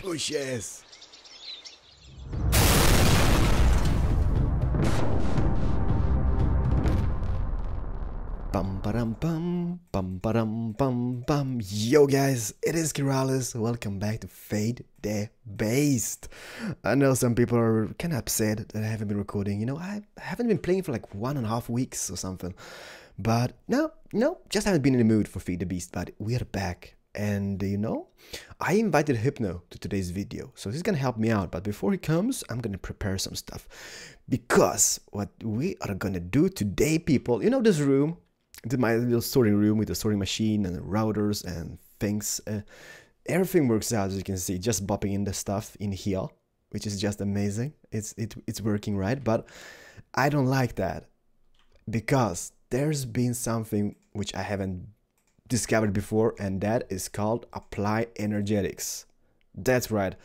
bushes. Bum ba-dum bum ba-dum bum. Yo guys, it is Keralis. Welcome back to Fade the Beast. I know some people are kind of upset that I haven't been recording. You know, I haven't been playing for like 1.5 weeks or something. But no, just haven't been in the mood for Fade the Beast. But we are back. And you know, I invited Hypno to today's video, so he's gonna help me out. But before he comes, I'm gonna prepare some stuff, because what we are gonna do today, people, you know, this room, my little sorting room with the sorting machine and the routers and things, everything works out, as you can see, just bopping in the stuff in here, which is just amazing. It's working right, but I don't like that, because there's been something which I haven't discovered before, and that is called apply energetics. That's right,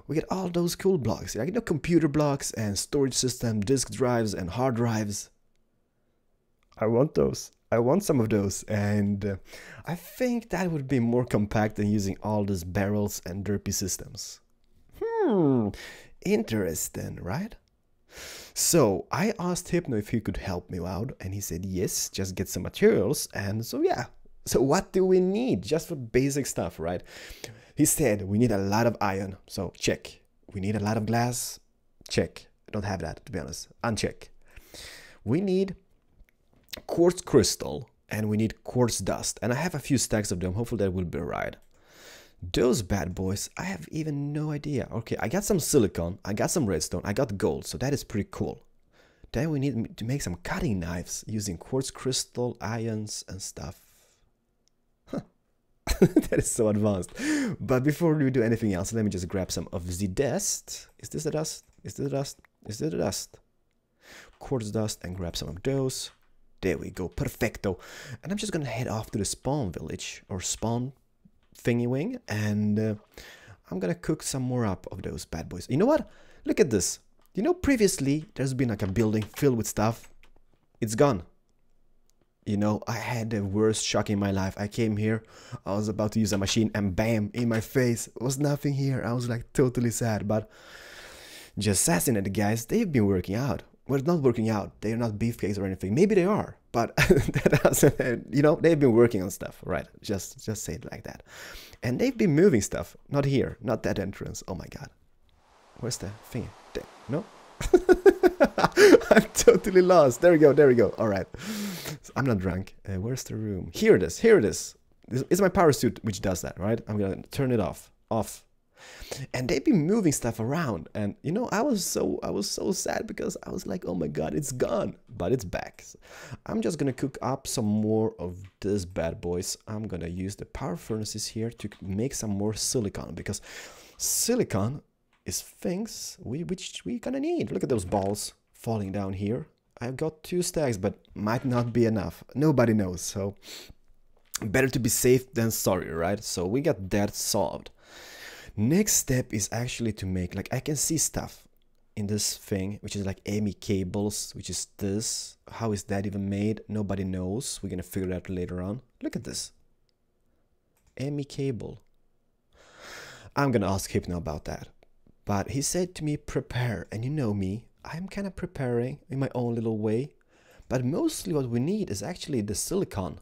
we get all those cool blocks, like, you know, computer blocks and storage system, disk drives and hard drives. I want those. I want some of those, and I think that would be more compact than using all these barrels and derpy systems. Interesting, right? So I asked Hypno if he could help me out, and he said yes, just get some materials. And so yeah, so what do we need just for basic stuff, right? He said we need a lot of iron, so check. We need a lot of glass, check. I don't have that, to be honest, uncheck. We need quartz crystal, and we need quartz dust, and I have a few stacks of them. Hopefully that will be right. Those bad boys, I have even no idea. Okay, I got some silicon, I got some redstone, I got gold, so that is pretty cool. Then we need to make some cutting knives using quartz crystal, irons and stuff. That is so advanced. But before we do anything else, let me just grab some of the dust. Is this the dust? Is this the dust? Is this the dust? Quartz dust, and grab some of those. There we go, perfecto. And I'm just gonna head off to the spawn village, or spawn thingy wing, and I'm gonna cook some more up of those bad boys. You know what? Look at this. You know, previously there's been like a building filled with stuff. It's gone. You know, I had the worst shock in my life. I came here, I was about to use a machine, and bam, in my face, was nothing here. I was like totally sad, but just assassinate the guys, they've been working out. Well, not working out, they're not beefcakes or anything. Maybe they are, but that doesn't, you know, they've been working on stuff, right? Just say it like that. And they've been moving stuff. Not here, not that entrance. Oh my god. Where's the thing? There. No? I'm totally lost. There we go. All right. So I'm not drunk. Where's the room? Here it is. This is my power suit which does that, right? I'm gonna turn it off. And they've been moving stuff around, and you know, I was so sad, because I was like, oh my god, it's gone, but it's back. So I'm just gonna cook up some more of this bad boys. I'm gonna use the power furnaces here to make some more silicon, because silicon is things which we gonna need. Look at those balls falling down here. I've got 2 stacks, but might not be enough. Nobody knows, so better to be safe than sorry, right? So we got that solved. Next step is actually to make, like, I can see stuff in this thing, which is like AMI cables, which is this. How is that even made? Nobody knows. We're gonna figure it out later on. Look at this. AMI cable. I'm gonna ask Hypno about that. But he said to me, prepare. And you know me, I'm kind of preparing in my own little way. But mostly what we need is actually the silicon.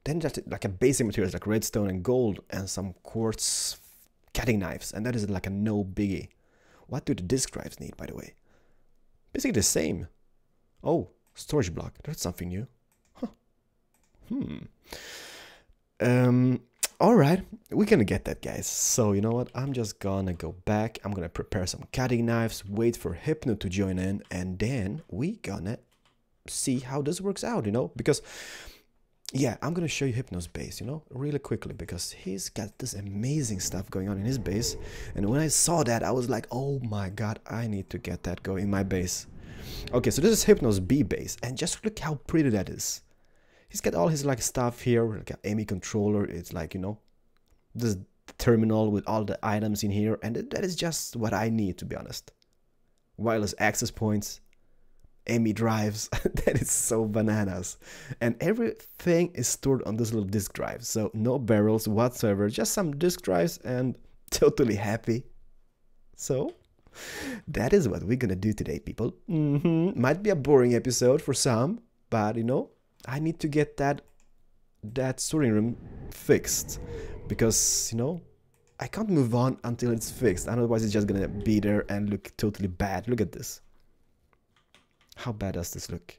Then just like a basic materials like redstone and gold and some quartz cutting knives, and that is like a no biggie. What do the disk drives need, by the way? Basically the same. Oh, storage block. That's something new. Huh. Alright, we're gonna get that, guys. So you know what? I'm just gonna go back. I'm gonna prepare some cutting knives, wait for Hypno to join in, and then we gonna see how this works out, you know? Because yeah, I'm gonna show you Hypno's base, you know, really quickly, because he's got this amazing stuff going on in his base. And when I saw that, I was like, oh my god, I need to get that going in my base. Okay, so this is Hypno's B base, and just look how pretty that is. He's got all his like stuff here, like an AMI controller. It's like, you know, this terminal with all the items in here, and that is just what I need, to be honest. Wireless access points, AMI drives. That is so bananas, and everything is stored on this little disk drive, so no barrels whatsoever, just some disk drives and totally happy. So that is what we're gonna do today, people. Might be a boring episode for some, but you know, I need to get that storing room fixed, because you know, I can't move on until it's fixed, otherwise it's just gonna be there and look totally bad. Look at this. How bad does this look?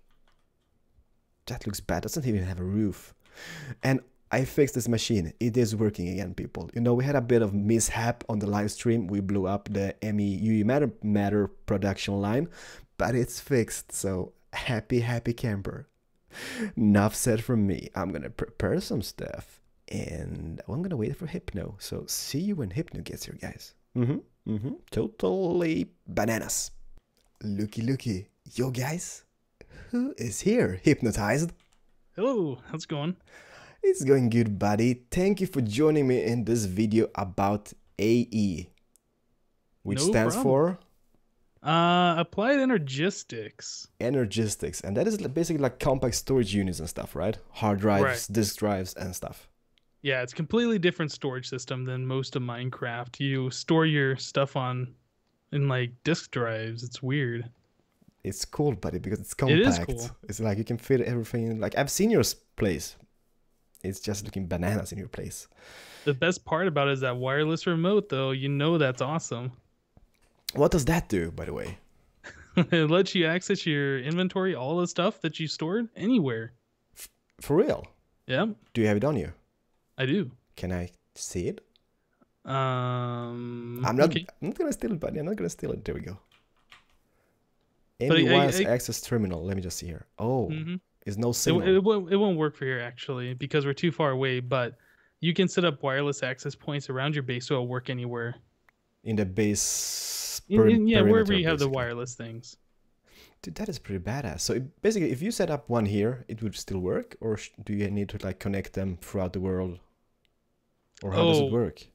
That looks bad. Doesn't even have a roof. And I fixed this machine. It is working again, people. You know, we had a bit of mishap on the live stream. We blew up the matter production line, but it's fixed. So happy camper. Enough said from me. I'm gonna prepare some stuff, and I'm gonna wait for Hypno. So see you when Hypno gets here, guys. Totally bananas. Looky. Yo, guys. Who is here? Hypnotized. Hello, how's it going? It's going good, buddy. Thank you for joining me in this video about AE, which stands for Applied Energistics. Energistics, and that is basically like compact storage units and stuff, right? Hard drives, disk drives, and stuff. Yeah, it's a completely different storage system than most of Minecraft. You store your stuff in like disk drives. It's weird. It's cool, buddy, because it's compact. It is cool. It's like you can fit everything. Like I've seen your place. It's just looking bananas in your place. The best part about it is that wireless remote, though. You know that's awesome. What does that do, by the way? It lets you access your inventory, all the stuff that you stored, anywhere. For real? Yeah. Do you have it on you? I do. Can I see it? I'm not okay. I'm not gonna steal it, buddy. I'm not gonna steal it. There we go. Any wireless access terminal. Let me just see here. Oh, it's no signal. It won't work for here, actually, because we're too far away, but you can set up wireless access points around your base so it'll work anywhere. In the base? Yeah, wherever you have the wireless things. Dude, that is pretty badass. So basically, if you set up one here, it would still work? Or do you need to like connect them throughout the world? Or how does it work?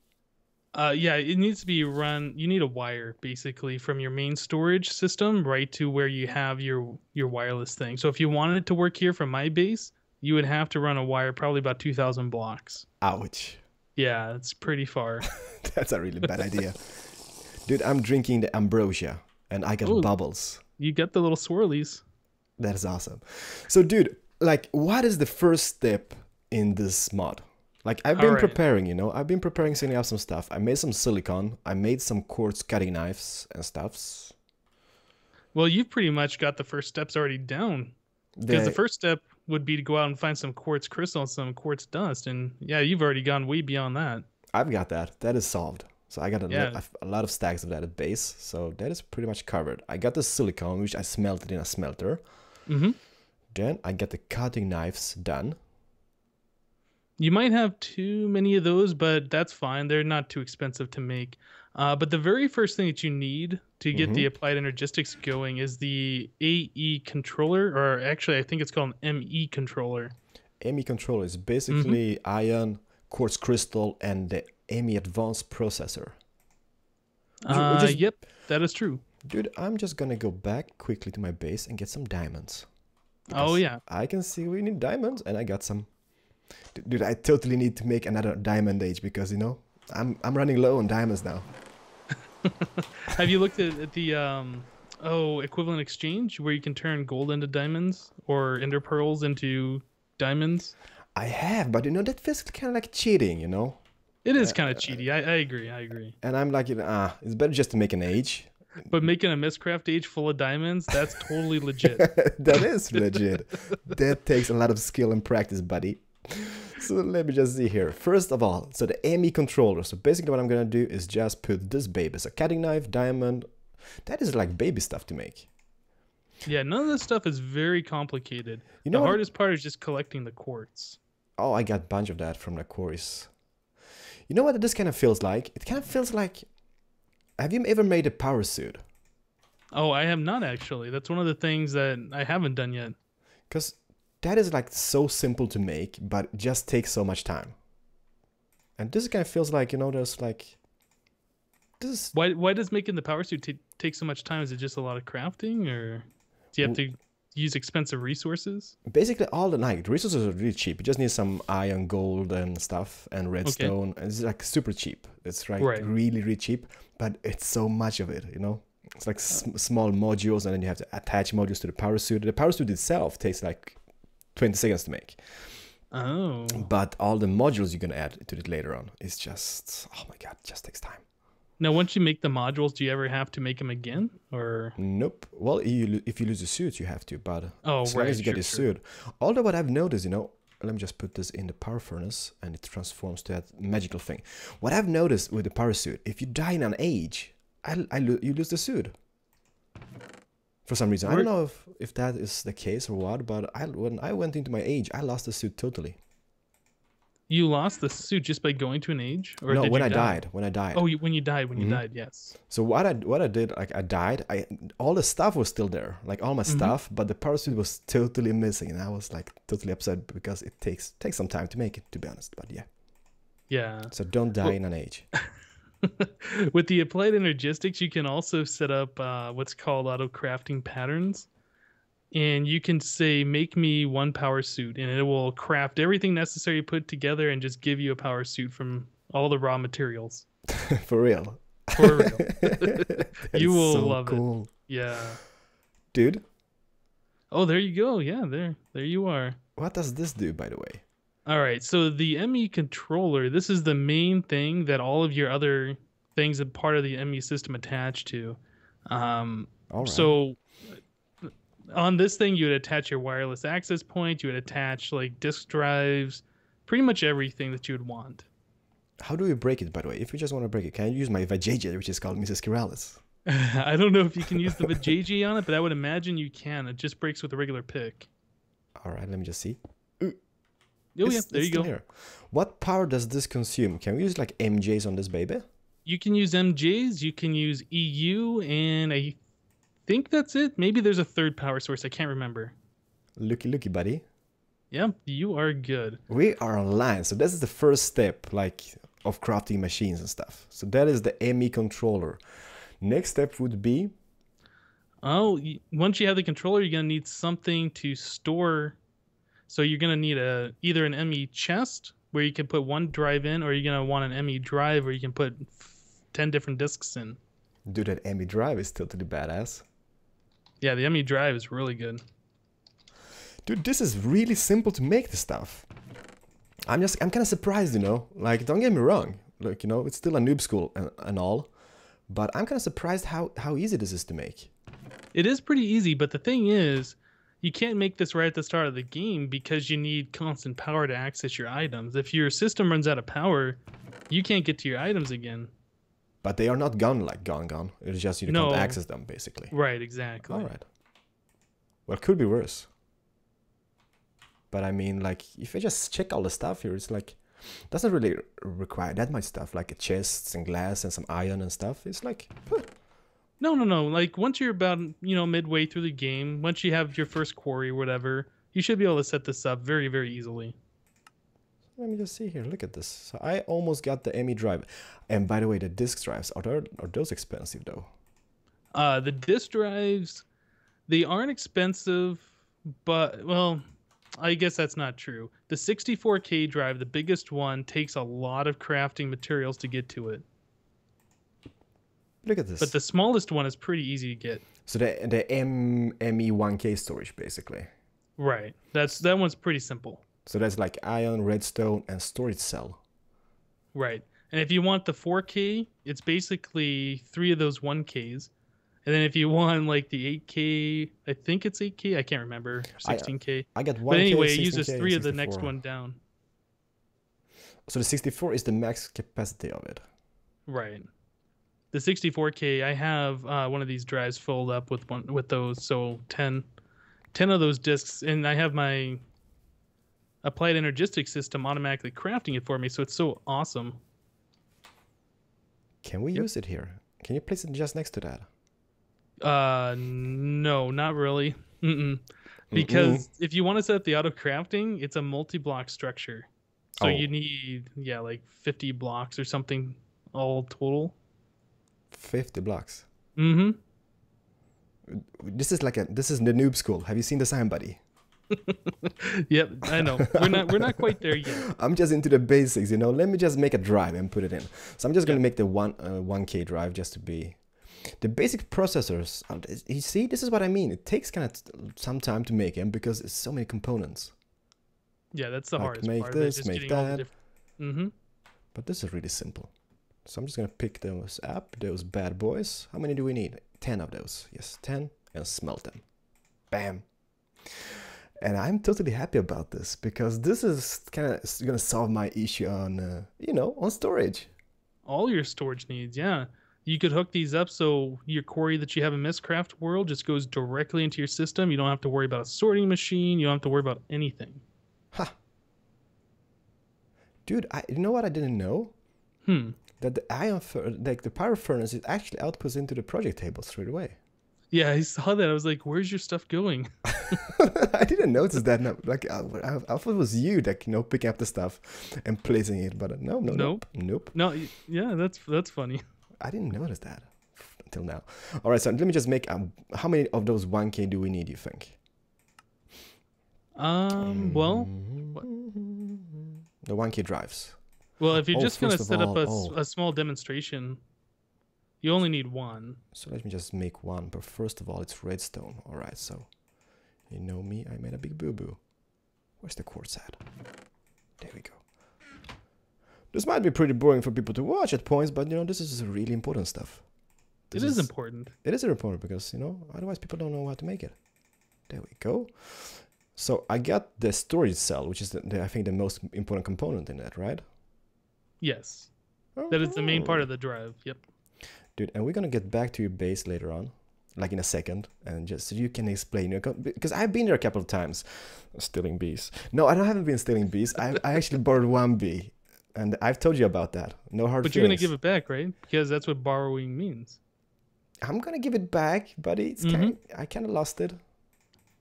Yeah, it needs to be run. You need a wire basically from your main storage system right to where you have your wireless thing. So if you wanted it to work here from my base, you would have to run a wire probably about 2,000 blocks. Ouch. Yeah, it's pretty far. That's a really bad idea. Dude, I'm drinking the ambrosia and I got bubbles. You get the little swirlies. That is awesome. So dude, like what is the first step in this mod? Like I've been preparing, you know, I've been preparing, setting up some stuff. I made some silicone. I made some quartz cutting knives and stuffs. Well, you've pretty much got the first steps already down. Because the first step would be to go out and find some quartz crystal and some quartz dust. And yeah, you've already gone way beyond that. I've got that. That is solved. So I got a lot of stacks of that at base. So that is pretty much covered. I got the silicone, which I smelted in a smelter. Then I got the cutting knives done. You might have too many of those, but that's fine. They're not too expensive to make. But the very first thing that you need to get the Applied Energistics going is the AE controller, or actually I think it's called an ME controller. ME controller is basically iron, quartz crystal, and the ME advanced processor. Yep, that is true. Dude, I'm just gonna go back quickly to my base and get some diamonds. Oh yeah. I can see we need diamonds, and I got some. Dude, I totally need to make another diamond age because, you know, I'm running low on diamonds now. Have you looked at the equivalent exchange where you can turn gold into diamonds or ender pearls into diamonds? I have, but you know, that feels kind of like cheating, you know? It is kind of cheaty. I agree. And I'm like, it's better just to make an age. But making a Mistcraft age full of diamonds, that's totally legit. That is legit. That takes a lot of skill and practice, buddy. So let me just see here. First of all, so the ME controller. So basically what I'm gonna do is just put this baby. So cutting knife, diamond. That is like baby stuff to make. Yeah, none of this stuff is very complicated. You know, the hardest part is just collecting the quartz. Oh, I got a bunch of that from the quarries. You know what this kind of feels like? It kind of feels like... Have you ever made a power suit? Oh, I have not actually. That's one of the things that I haven't done yet. Because that is like so simple to make, but it just takes so much time. And this kind of feels like, you know, there's like... This is... Why does making the power suit take so much time? Is it just a lot of crafting, or do you have to use expensive resources? Basically, all the like resources are really cheap. You just need some iron, gold, and stuff, and Okay. redstone. And it's like super cheap. It's like Right. really, really cheap, but it's so much of it, you know? It's like small modules, and then you have to attach modules to the power suit. The power suit itself takes like 20 seconds to make. Oh. But all the modules you're going to add to it later on is just, oh my God, it just takes time. Now, once you make the modules, do you ever have to make them again, or? Nope. Well, if you lose the suit, you have to, but Oh, as long right. as you get the suit. Although what I've noticed, you know, let me just put this in the power furnace, and it transforms to that magical thing. What I've noticed with the power suit, if you die in an age, you lose the suit. For some reason. I don't know if that is the case or what, but when I went into my age, I lost the suit totally. You lost the suit just by going to an age, or No, did when you I die? died. When I died. Oh, when you died, yes. So what I did, like I died, all the stuff was still there, like all my stuff, but the power suit was totally missing, and I was like totally upset because it takes some time to make it, to be honest. But yeah. Yeah. So don't die in an age. With the applied energistics, you can also set up what's called auto crafting patterns, and you can say, "Make me one power suit," and it will craft everything necessary put together and just give you a power suit from all the raw materials. For real. For real. You will so love cool. it. Yeah. Dude. Oh, there you go. Yeah, there you are. What does this do, by the way? All right, so the ME controller, this is the main thing that all of your other things and part of the ME system attach to. All right. So on this thing, you would attach your wireless access point, you would attach like disk drives, pretty much everything that you would want. How do we break it, by the way? If you just want to break it, can I use my Vuzela, which is called Mrs. Keralis? I don't know if you can use the Vuzela on it, but I would imagine you can. It just breaks with a regular pick. All right, let me just see. Oh yeah, there you go. Here. What power does this consume? Can we use like MJs on this baby? You can use MJs, you can use EU, and I think that's it. Maybe there's a third power source. I can't remember. Looky, buddy. Yeah, you are good. We are online, so this is the first step, like, of crafting machines and stuff. So that is the ME controller. Next step would be... Oh, once you have the controller, you're gonna need something to store. So you're gonna need either an ME chest where you can put one drive in, or you're gonna want an ME drive where you can put 10 different disks in. Dude, that ME drive is totally badass. Yeah, the ME drive is really good. Dude, this is really simple to make this stuff. I'm kind of surprised, you know. Like, don't get me wrong. Like, you know, it's still a noob school and all. But I'm kind of surprised how easy this is to make. It is pretty easy, but the thing is, you can't make this right at the start of the game because you need constant power to access your items. If your system runs out of power, you can't get to your items again. But they are not gone. It's just you can't access them, basically. Right, exactly. All right. Well, it could be worse. But I mean, like, if I just check all the stuff here, it's like, doesn't really require that much stuff, like chests and glass and some iron and stuff. It's like, huh. No. Like, once you're about, midway through the game, once you have your first quarry or whatever, you should be able to set this up very, very easily. Let me just see here. Look at this. So I almost got the ME drive. And by the way, the disk drives, are those expensive, though? The disk drives, they aren't expensive, but, well, I guess that's not true. The 64K drive, the biggest one, takes a lot of crafting materials to get to it. Look at this. But the smallest one is pretty easy to get. So the ME1K storage, basically. Right. That one's pretty simple. So that's like iron, redstone, and storage cell. Right. And if you want the 4K, it's basically 3 of those 1Ks. And then if you want like the 8K, I think it's 8K, I can't remember, 16K. I got 1K, but anyway, 16K, it uses 3 of the 64. next one down. So the 64 is the max capacity of it. Right. The 64K, I have one of these drives filled up with those, so 10 of those disks, and I have my applied energistics system automatically crafting it for me, so it's so awesome. Can we use it here? Can you place it just next to that? No, not really. Because if you want to set up the auto crafting, it's a multi-block structure. So you need, like 50 blocks or something all total. 50 blocks. Mm-hmm. This is this is the noob school. Have you seen the sign, buddy? Yep, I know. We're not quite there yet. I'm just into the basics, you know. Let me just make a drive and put it in. So I'm just gonna make the 1K drive just to be the basic processors. You see, this is what I mean. It takes kind of some time to make them because it's so many components. Yeah, that's the hardest make part. This, make that. Mm-hmm. But this is really simple. So I'm just gonna pick those up, those bad boys. How many do we need? 10 of those. Yes, 10, and smelt them. Bam. And I'm totally happy about this because this is kind of gonna solve my issue on, you know, on storage. All your storage needs, yeah. You could hook these up so your quarry that you have in Mistcraft World just goes directly into your system. You don't have to worry about a sorting machine. You don't have to worry about anything. Ha. Dude, you know what I didn't know? That the power furnace, it actually outputs into the project table straight away. Yeah, I saw that. I was like, "Where's your stuff going?" I didn't notice that. No, like I thought it was you that, you know, picking up the stuff and placing it, but nope. No, yeah, that's funny. I didn't notice that until now. All right, so let me just make how many of those 1K do we need? You think? Well, the 1K drives. Well, if you're just gonna set up a small demonstration, you only need one. So let me just make one. But first of all, it's redstone. All right, so you know me, I made a big boo-boo. Where's the quartz at? There we go. This might be pretty boring for people to watch at points, but you know, this is really important stuff. It is important. It is important because, you know, otherwise people don't know how to make it. There we go. So I got the storage cell, which is I think the most important component in that, right? Yes. That is the main part of the drive. Yep. Dude, and we're gonna get back to your base later on, like in a second, and just so you can explain, because I've been there a couple of times, stealing bees. No, I haven't been stealing bees. I actually borrowed one bee, and I've told you about that. No hard feelings. But you're gonna give it back, right? Because that's what borrowing means. I'm gonna give it back, buddy. It's I kind of lost it.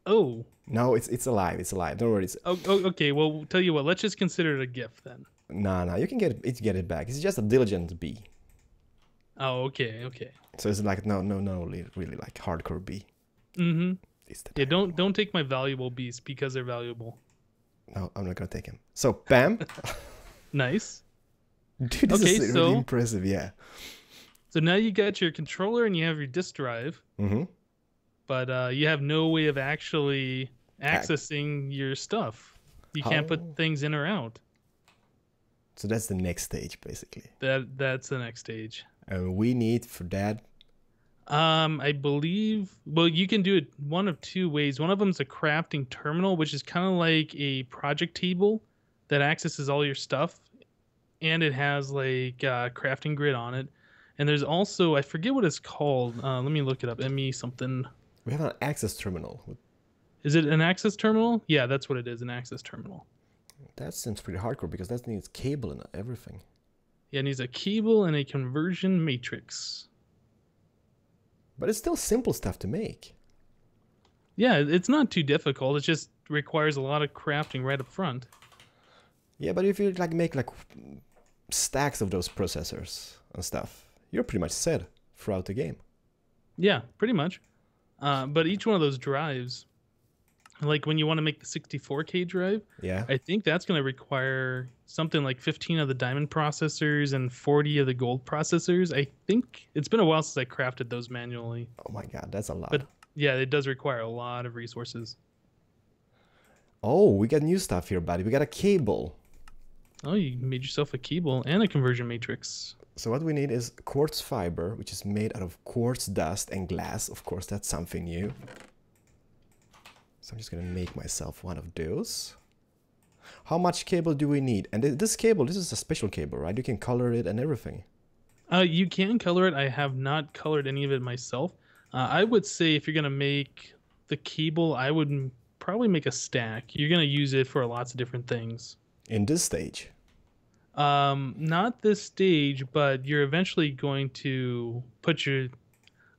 Oh. No, it's alive. It's alive. Don't worry. Okay. Well, tell you what. Let's just consider it a gift then. Nah. You can get it back. It's just a diligent bee. Oh, okay. So it's like no, really like hardcore bee. Mm-hmm. Yeah, don't take my valuable bees because they're valuable. No, I'm not gonna take him. So bam. Nice. Dude, this is really impressive. Yeah. So now you got your controller and you have your disk drive. Mm-hmm. But you have no way of actually accessing your stuff. You can't put things in or out. So that's the next stage, basically. That's the next stage. And we need for that. I believe. Well, you can do it one of two ways. One of them is a crafting terminal, which is kind of like a project table that accesses all your stuff, and it has like a crafting grid on it. And there's also, I forget what it's called. Let me look it up. ME something. We have an access terminal. Is it an access terminal? Yeah, that's what it is, an access terminal. That seems pretty hardcore because that needs cable and everything. Yeah, it needs a cable and a conversion matrix. But it's still simple stuff to make. Yeah, it's not too difficult. It just requires a lot of crafting right up front. Yeah, but if you like make like stacks of those processors and stuff, you're pretty much set throughout the game. Yeah, pretty much. But each one of those drives, like when you want to make the 64K drive, yeah, I think that's going to require something like 15 of the diamond processors and 40 of the gold processors. I think it's been a while since I crafted those manually. Oh my god, that's a lot. But yeah, it does require a lot of resources. Oh, we got new stuff here, buddy. We got a cable. Oh, you made yourself a cable and a conversion matrix. So what we need is quartz fiber, which is made out of quartz dust and glass. Of course, that's something new. So I'm just gonna make myself one of those. How much cable do we need? And this cable, this is a special cable, right? You can color it and everything. You can color it. I have not colored any of it myself. I would say if you're gonna make the cable, I would probably make a stack. You're gonna use it for lots of different things. In this stage? Not this stage, but you're eventually going to put your,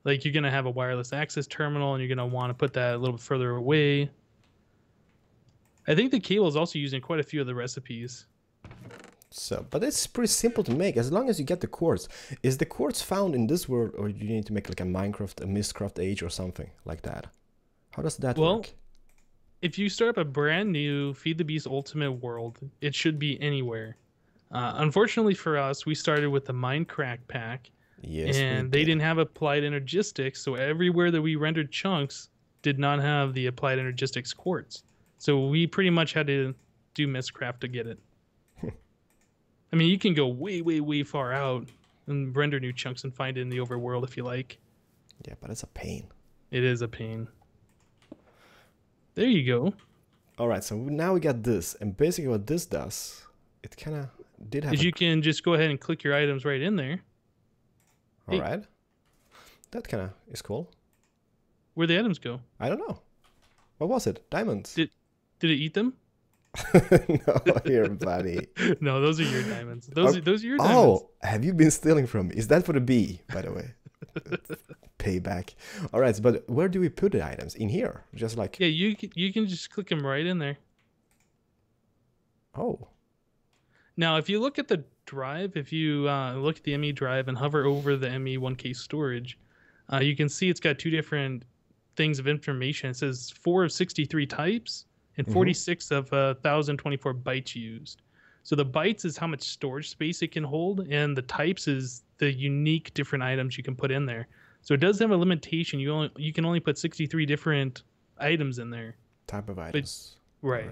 like you're gonna have a wireless access terminal and you're gonna want to put that a little bit further away. I think the cable is also used in quite a few of the recipes. So, but it's pretty simple to make as long as you get the quartz. Is the quartz found in this world, or do you need to make like a Minecraft, a Mistcraft age or something like that? How does that work? If you start up a brand new Feed the Beast Ultimate world, it should be anywhere. Unfortunately for us, we started with the Minecraft pack, and they didn't have applied energistics, so everywhere that we rendered chunks did not have the applied energistics quartz. So we pretty much had to do Mistcraft to get it. I mean, you can go way, way, way far out and render new chunks and find it in the overworld if you like. Yeah, but it's a pain. It is a pain. There you go. All right, so now we got this, and basically what this does, it kind of did have. You can just go ahead and click your items right in there. All right, that kind of is cool. Where'd the items go? I don't know. What was it? Diamonds. Did it eat them? No, here, buddy. No, those are your diamonds. Those are your diamonds. Oh, have you been stealing from me? Is that for the bee, by the way? Payback. All right, but where do we put the items? In here, just like. Yeah, you can just click them right in there. Oh. Now, if you look at the drive, if you look at the ME drive and hover over the ME 1K storage, you can see it's got two different things of information. It says 4 of 63 types and 46 of 1,024 bytes used. So the bytes is how much storage space it can hold, and the types is the unique different items you can put in there. So it does have a limitation. You can only put 63 different items in there. Type of items. Right.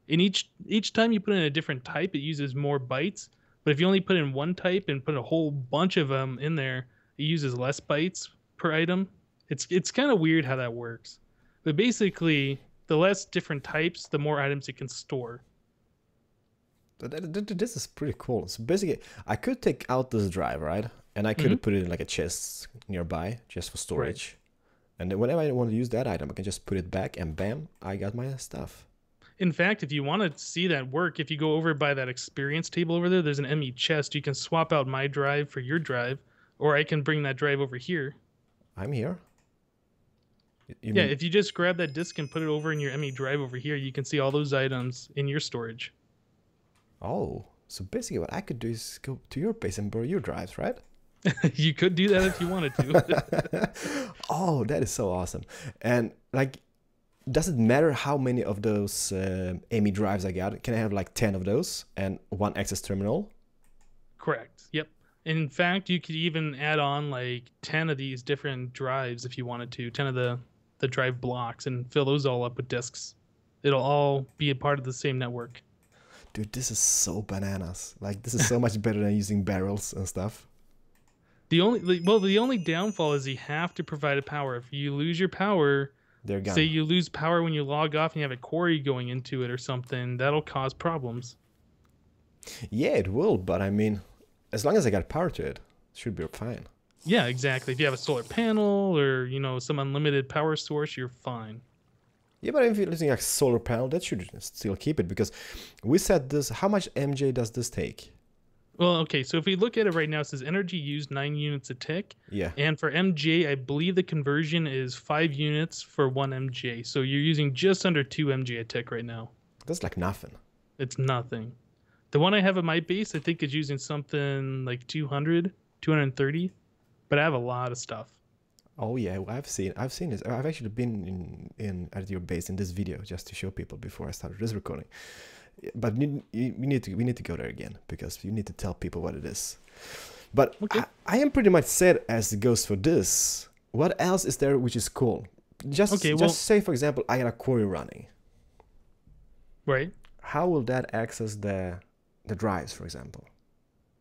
And each time you put in a different type, it uses more bytes. But if you only put in one type and put a whole bunch of them in there, it uses less bytes per item. It's kind of weird how that works. But basically, the less different types, the more items it can store. This is pretty cool. So basically, I could take out this drive, right? And I could put it in like a chest nearby just for storage. Right. And then whenever I want to use that item, I can just put it back and bam, I got my stuff. In fact, if you want to see that work, if you go over by that experience table over there, there's an ME chest. You can swap out my drive for your drive, or I can bring that drive over here. I'm here. Yeah, if you just grab that disk and put it over in your ME drive over here, you can see all those items in your storage. Oh, so basically what I could do is go to your base and borrow your drives, right? You could do that if you wanted to. Oh, that is so awesome. And like, does it matter how many of those ME drives I got? Can I have like 10 of those and one access terminal? Correct. Yep. In fact, you could even add on like 10 of these different drives if you wanted to, 10 of the drive blocks, and fill those all up with disks. It'll all be a part of the same network. Dude, this is so bananas. Like, this is so much better than using barrels and stuff. The only downfall is you have to provide a power. If you lose your power, they're gone. Say you lose power when you log off and you have a quarry going into it or something, that'll cause problems. Yeah, it will, but I mean, as long as I got power to it, it should be fine. Yeah, exactly. If you have a solar panel or, some unlimited power source, you're fine. Yeah, but if you're using a solar panel, that should still keep it, because we said this. How much MJ does this take? Well, okay, so if we look at it right now, it says energy used 9 units a tick. Yeah. And for MJ, I believe the conversion is 5 units for 1 MJ. So you're using just under 2 MJ a tick right now. That's like nothing. It's nothing. The one I have at my base, I think is using something like 200, 230. But I have a lot of stuff. Oh yeah, I've seen this. I've actually been at your base in this video just to show people before I started this recording. But we need to go there again, because you need to tell people what it is. But okay. I am pretty much set as it goes for this. What else is there which is cool? Just say, for example, I got a quarry running. Right. How will that access the drives, for example?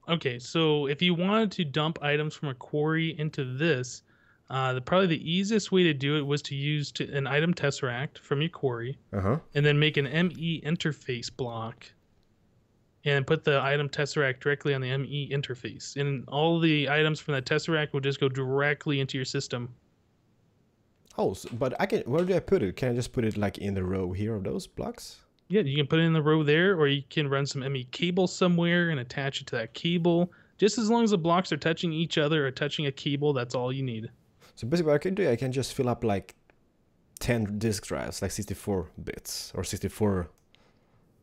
Okay, so if you wanted to dump items from a quarry into this, probably the easiest way to do it was to use an item tesseract from your quarry, and then make an ME interface block, and put the item tesseract directly on the ME interface, and all the items from that tesseract will just go directly into your system. Oh, but where do I put it? Can I just put it like in the row here of those blocks? Yeah, you can put it in the row there, or you can run some ME cable somewhere and attach it to that cable. Just as long as the blocks are touching each other or touching a cable, that's all you need. So basically what I can do, I can just fill up like 10 disk drives, like 64 bits or 64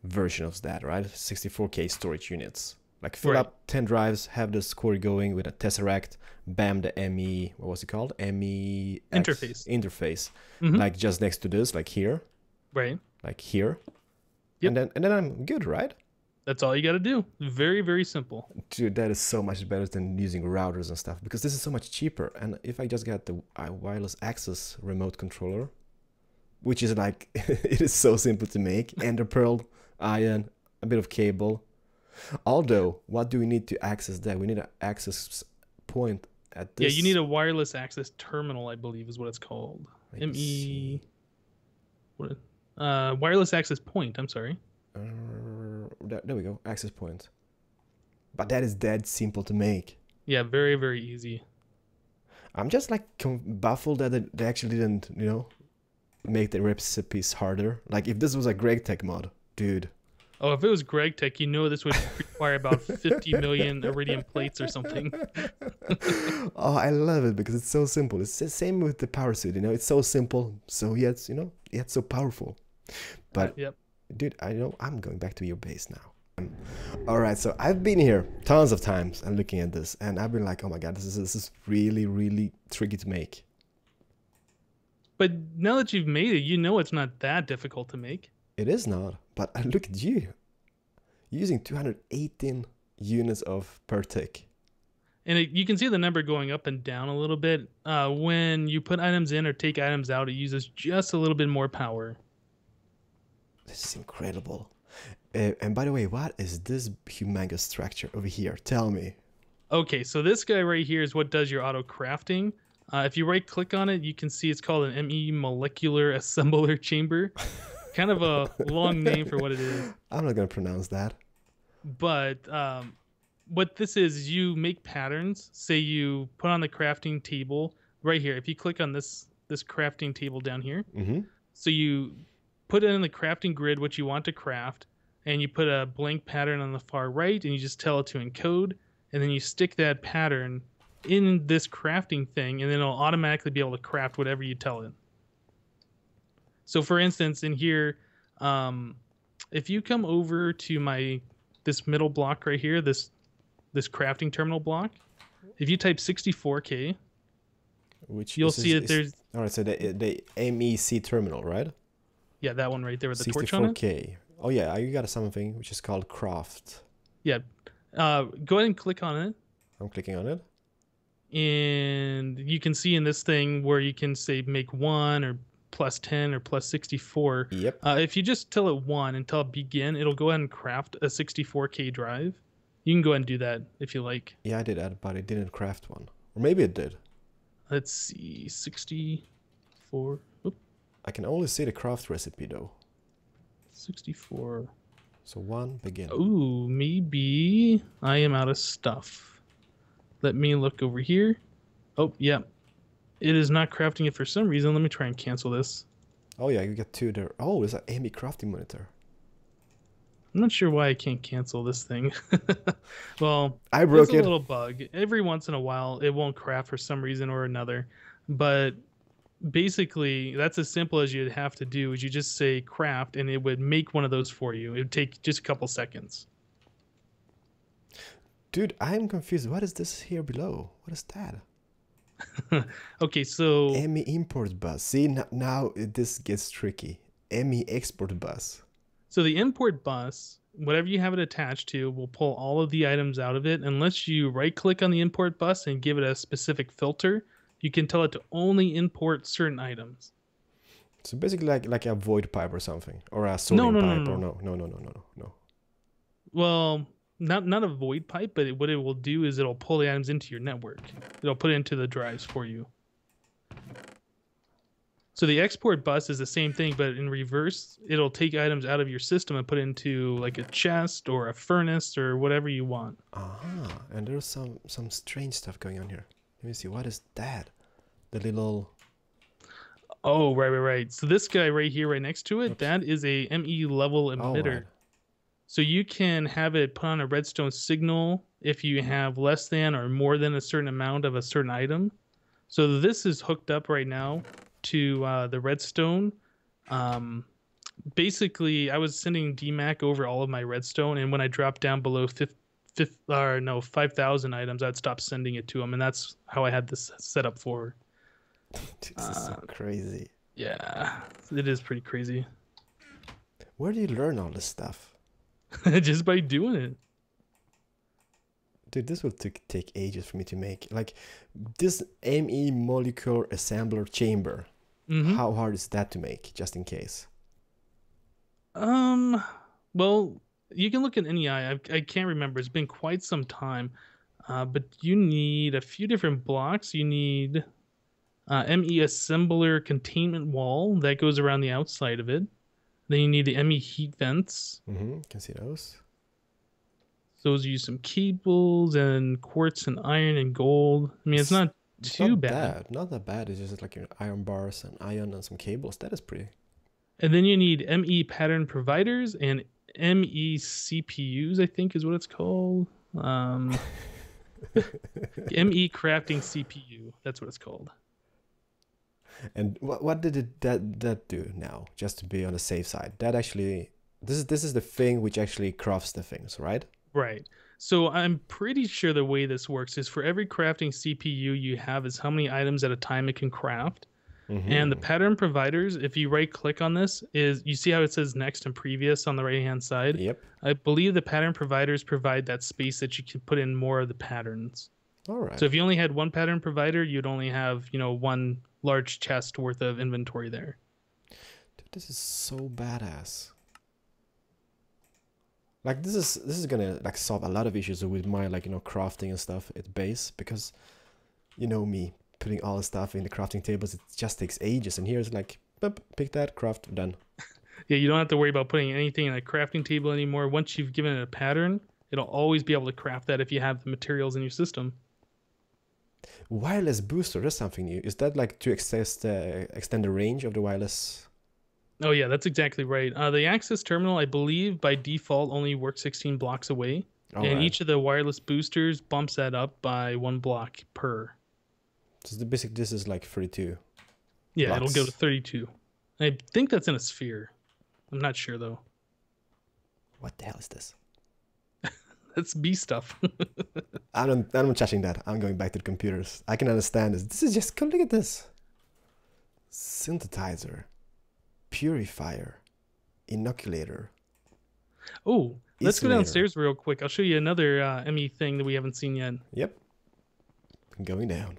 version of that, right? 64K storage units. Like fill Right. up 10 drives, have this core going with a Tesseract, bam, the ME, what was it called? ME interface. Like just next to this, like here. Right. Like here. Yep. And then I'm good, right? That's all you got to do. Very, very simple. Dude, that is so much better than using routers and stuff, because this is so much cheaper. And if I just got the wireless access remote controller, which is like, it is so simple to make. Ender pearl, iron, a bit of cable. Although, what do we need to access that? We need an access point at this. Yeah, you need a wireless access terminal, I believe is what it's called. ME. What? Wireless access point, I'm sorry. There we go, access point. But that is dead simple to make. Yeah, very, very easy. I'm just like baffled that they actually didn't, you know, make the recipes harder. Like if this was a Greg Tech mod, dude. Oh, if it was Greg Tech, you know this would require about 50 million iridium plates or something. Oh, I love it because it's so simple. It's the same with the power suit, you know. It's so simple, so yet, you know, yet so powerful. But yep. Dude, I know I'm going back to your base now. All right, so I've been here tons of times and looking at this, and I've been like, oh my god, this is really, really tricky to make. But now that you've made it, you know it's not that difficult to make. It is not, but look at you. Using 218 units of per tick. And you can see the number going up and down a little bit. When you put items in or take items out, it uses just a little bit more power. This is incredible. And by the way, what is this humongous structure over here? Tell me. Okay, so this guy right here is what does your auto crafting. If you right click on it, you can see it's called an ME molecular assembler chamber. Kind of a long name for what it is. I'm not going to pronounce that. But what this is you make patterns. Say you put on the crafting table right here. If you click on this crafting table down here, so you put it in the crafting grid what you want to craft, and you put a blank pattern on the far right, and you just tell it to encode, and then you stick that pattern in this crafting thing, and then it'll automatically be able to craft whatever you tell it. So for instance, in here, if you come over to this middle block right here, this crafting terminal block, if you type 64K, you'll see that there's... All right, so the MEC terminal, right? Yeah, that one right there with the torch on it. 64K. Oh yeah, you got something which is called craft. Yeah. Go ahead and click on it. I'm clicking on it. And you can see in this thing where you can say make 1 or plus 10 or plus 64. Yep. If you just tell it 1 and tell it begin, it'll go ahead and craft a 64K drive. You can go ahead and do that if you like. Yeah, I did that, but it didn't craft one. Or maybe it did. Let's see, 64. Oop. I can only see the craft recipe though. 64. So 1, begin. Ooh, maybe I am out of stuff. Let me look over here. Oh, yeah. It is not crafting it for some reason. Let me try and cancel this. Oh yeah, you get 2 there. Oh, there's an AMI crafting monitor. I'm not sure why I can't cancel this thing. Well, I broke it's a little bug. Every once in a while, it won't craft for some reason or another. But basically, that's as simple as you'd have to do is you just say craft, and it would make one of those for you. It would take just a couple seconds. Dude, I'm confused. What is this here below? What is that? Okay, so... ME import bus. See, now this gets tricky. ME export bus. So the import bus, whatever you have it attached to, will pull all of the items out of it. Unless you right-click on the import bus and give it a specific filter, you can tell it to only import certain items. So basically like a void pipe or something. Or a sorting pipe. Or no. Well, not a void pipe, but what it will do is it'll pull the items into your network. It'll put it into the drives for you. So the export bus is the same thing, but in reverse, it'll take items out of your system and put it into like a chest or a furnace or whatever you want. And there's some strange stuff going on here. Let me see, what is that? The little... Oh, right. So this guy right here, right next to it, that is a ME level emitter. Right. So you can have it put on a redstone signal if you have less than or more than a certain amount of a certain item. So this is hooked up right now to the redstone basically I was sending DMAC over all of my redstone, and when I dropped down below 5,000 items, I'd stop sending it to them, and that's how I had this set up for. Dude, this is so crazy. Yeah, it is pretty crazy. Where do you learn all this stuff? Just by doing it. Dude, this will take ages for me to make. Like, this ME molecular assembler chamber. How hard is that to make, just in case? Well, you can look at NEI. I can't remember. It's been quite some time. But you need a few different blocks. You need ME assembler containment wall that goes around the outside of it. Then you need the ME heat vents. Can see those. Those use some cables and quartz and iron and gold. I mean, it's not too bad. Not that bad. It's just like your iron bars and iron and some cables. That is pretty. And then you need ME pattern providers and ME CPUs, I think is what it's called. ME crafting CPU. That's what it's called. And what did that do now? Just to be on the safe side. That actually, this is the thing which actually crafts the things, right? Right. So I'm pretty sure the way this works is for every crafting CPU you have is how many items at a time it can craft. And the pattern providers, if you right click on this, is you see how it says next and previous on the right hand side? Yep. I believe the pattern providers provide that space that you can put in more of the patterns. All right. So if you only had one pattern provider, you'd only have, one large chest worth of inventory there. Dude, this is so badass. Like, this is gonna like solve a lot of issues with my crafting and stuff at base, because me putting all the stuff in the crafting tables, it just takes ages, and here's like boop, pick that, craft, done. Yeah, you don't have to worry about putting anything in a crafting table anymore. Once you've given it a pattern, it'll always be able to craft that if you have the materials in your system. Wireless booster, that's something new. Is that like to extend the range of the wireless? Oh yeah, that's exactly right. The access terminal, I believe, by default only works 16 blocks away. And each of the wireless boosters bumps that up by 1 block per. So the basic, this is like 32. Yeah, blocks. It'll go to 32. I think that's in a sphere. I'm not sure though. What the hell is this? That's B stuff. I'm touching that. I'm going back to the computers. I can understand this. This is just, look at this. Synthesizer. Purifier. Inoculator. Oh, let's go downstairs real quick. I'll show you another ME thing that we haven't seen yet. Yep. I'm going down.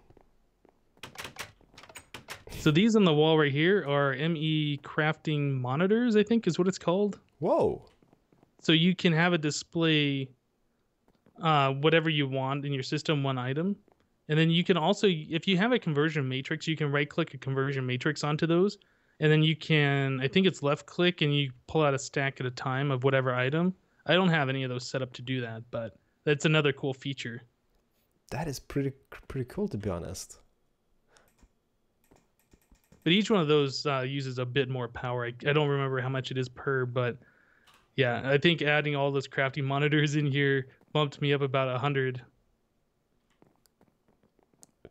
So these on the wall right here are ME crafting monitors, I think is what it's called. Whoa. So you can have a display whatever you want in your system, one item. And then you can also, if you have a conversion matrix, you can right click a conversion matrix onto those. And then you can, I think it's left click and you pull out a stack at a time of whatever item. I don't have any of those set up to do that, but that's another cool feature. That is pretty cool, to be honest. But each one of those uses a bit more power. I don't remember how much it is per, but yeah, I think adding all those crafting monitors in here bumped me up about 100.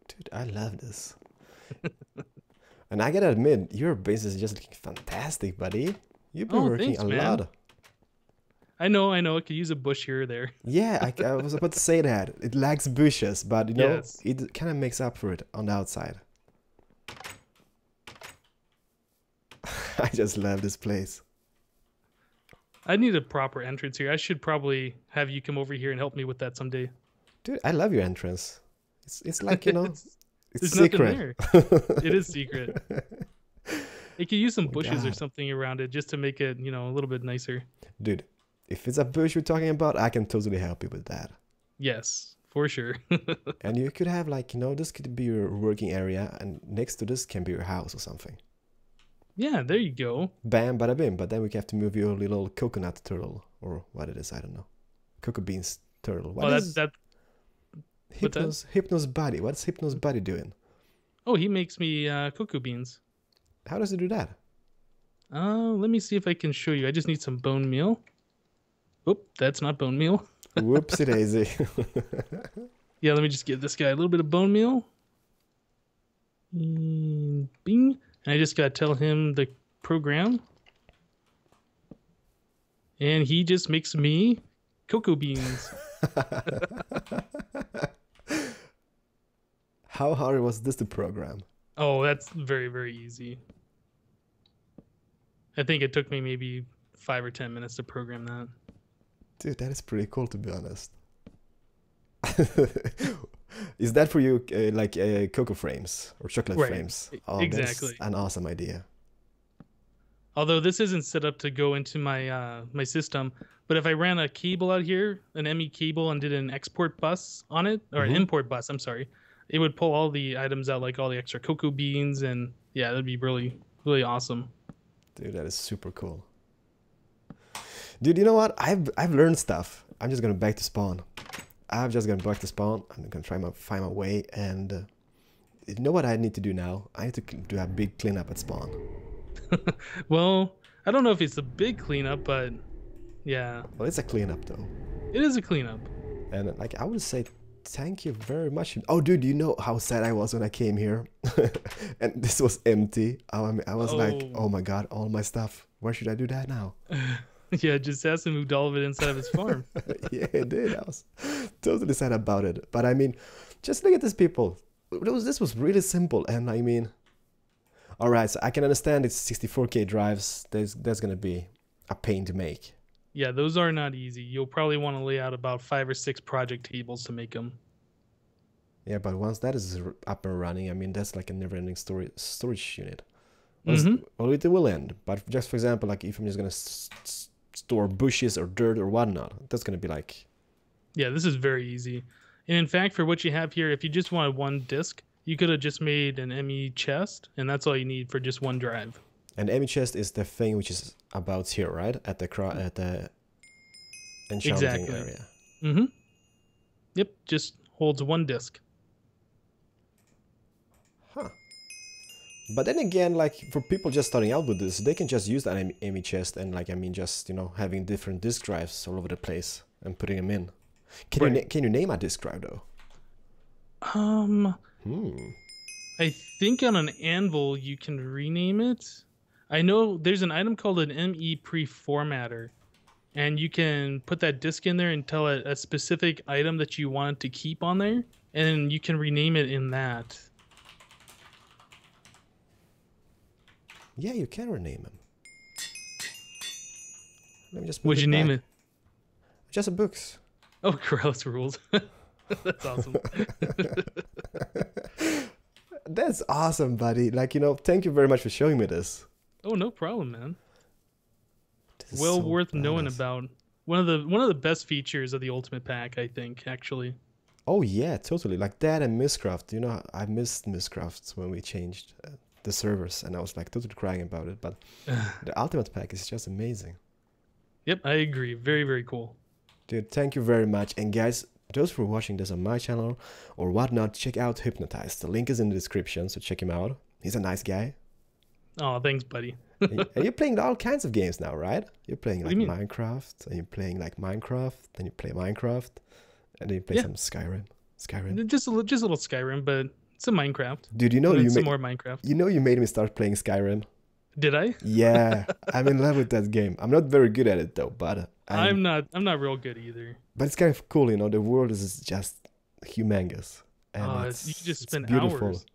Dude, I love this. And I gotta admit, your base is just looking fantastic, buddy. You've been working a lot. I know. I could use a bush here or there. Yeah, I was about to say that. It lacks bushes, but yes. It kind of makes up for it on the outside. I just love this place. I need a proper entrance here. I should probably have you come over here and help me with that someday. Dude, I love your entrance. It's like, it's secret. It is secret. You could use some bushes or something around it just to make it, a little bit nicer. Dude, if it's a bush you're talking about, I can totally help you with that. Yes, for sure. And you could have this could be your working area, and next to this can be your house or something. Yeah, there you go. Bam, bada bim. But then we have to move your little coconut turtle, or what it is, I don't know. Cocoa beans turtle. What is that? Hypno's body. What's Hypno's body doing? Oh, he makes me cocoa beans. How does he do that? Let me see if I can show you. I just need some bone meal. Oop, that's not bone meal. Whoopsie daisy. Yeah, let me just give this guy a little bit of bone meal. And bing. And I just gotta tell him the program. And he just makes me cocoa beans. How hard was this to program? Oh, that's very, very easy. I think it took me maybe 5 or 10 minutes to program that. Dude, that is pretty cool, to be honest. Is that for you, like cocoa frames or chocolate frames? Oh, exactly. That's an awesome idea. Although this isn't set up to go into my my system, but if I ran a cable out here, an ME cable, and did an export bus on it, or an import bus, I'm sorry, it would pull all the items out, like all the extra cocoa beans, and yeah, that'd be really, really awesome. Dude, that is super cool. Dude, you know what? I've learned stuff. I'm just gonna back to spawn. I'm just gonna back to spawn. I'm gonna try to find my way, and you know what I need to do now? I need to do a big cleanup at spawn. Well, I don't know if it's a big cleanup, but yeah. Well, it's a cleanup though. It is a cleanup. And like I would say, thank you very much. Oh, dude, you know how sad I was when I came here, and this was empty. I was like, oh my god, all my stuff. Where should I do that now? Yeah, just has to move all of it inside of his farm. Yeah, it did. I was totally sad about it. But I mean, just look at these people. This was really simple, and I mean, all right, so I can understand it's 64K drives. That's gonna be a pain to make. Yeah, those are not easy. You'll probably want to lay out about 5 or 6 project tables to make them. Yeah, but once that is up and running, I mean, that's like a never-ending storage unit. Well, it will end. But just for example, like if I'm just gonna store bushes or dirt or whatnot, that's gonna be like. Yeah, this is very easy. And in fact, for what you have here, if you just wanted one disk, you could have just made an ME chest, and that's all you need for just one drive. And ME chest is the thing which is about here, right? At the enchanting area. Mm-hmm. Yep, just holds one disk. Huh. But then again, like for people just starting out with this, they can just use that ME chest and like, I mean, just, you know, having different disk drives all over the place and putting them in. Can you name a disk drive though? I think on an anvil you can rename it. I know there's an item called an ME pre-formatter, and you can put that disk in there and tell it a specific item that you want to keep on there, and you can rename it in that. Yeah, you can rename them. Let me just. What'd you name it? Just a books. Oh, Keralis rules. That's awesome. That's awesome, buddy. Like, you know, thank you very much for showing me this. Oh, no problem, man. Well, so worth knowing about. One of the best features of the Ultimate Pack, I think, actually. Oh yeah, totally. Like that and Mistcraft. You know, I missed Mistcraft when we changed the servers, and I was like totally crying about it. But the Ultimate Pack is just amazing. Yep, I agree. Very, very cool. Dude, thank you very much. And guys, those who are watching this on my channel or whatnot, check out Hypnotized. The link is in the description, so check him out. He's a nice guy. Oh, thanks, buddy. And you're playing all kinds of games now, right? You're playing like Minecraft, and you're playing like Minecraft, then you play Minecraft, and then you play some Skyrim. Just a little Skyrim, but it's a Minecraft. Dude, you know some more Minecraft. You know you made me start playing Skyrim. Did I? Yeah, I'm in love with that game. I'm not very good at it though, but I'm not real good either. But it's kind of cool, you know. The world is just humongous, and you can just spend beautiful. Hours.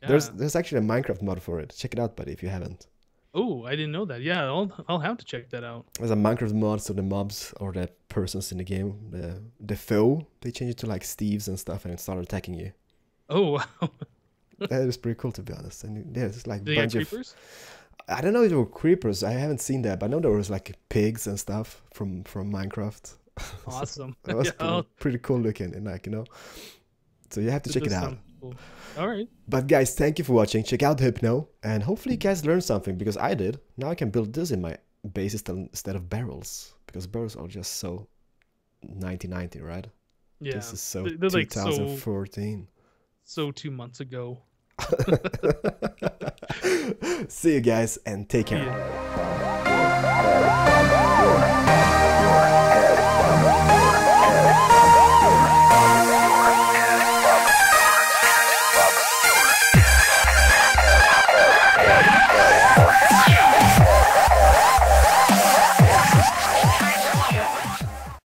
Yeah. There's actually a Minecraft mod for it. Check it out, buddy, if you haven't. Oh, I didn't know that. Yeah, I'll have to check that out. There's a Minecraft mod, so the mobs or the persons in the game, the foe, they change it to like Steves and stuff, and it started attacking you. Oh wow, that is pretty cool to be honest. And there's like a bunch of creepers. I don't know if there were creepers. I haven't seen that, but I know there was like pigs and stuff from Minecraft. Awesome. That was pretty cool looking, and like, you know. So you have to check it out. Cool. All right. But guys, thank you for watching. Check out Hypno, and hopefully you guys learned something, because I did. Now I can build this in my base instead of barrels, because barrels are just so 1990, right? Yeah. This is so they're 2014. Like so 2 months ago. See you guys, and take care. Yeah.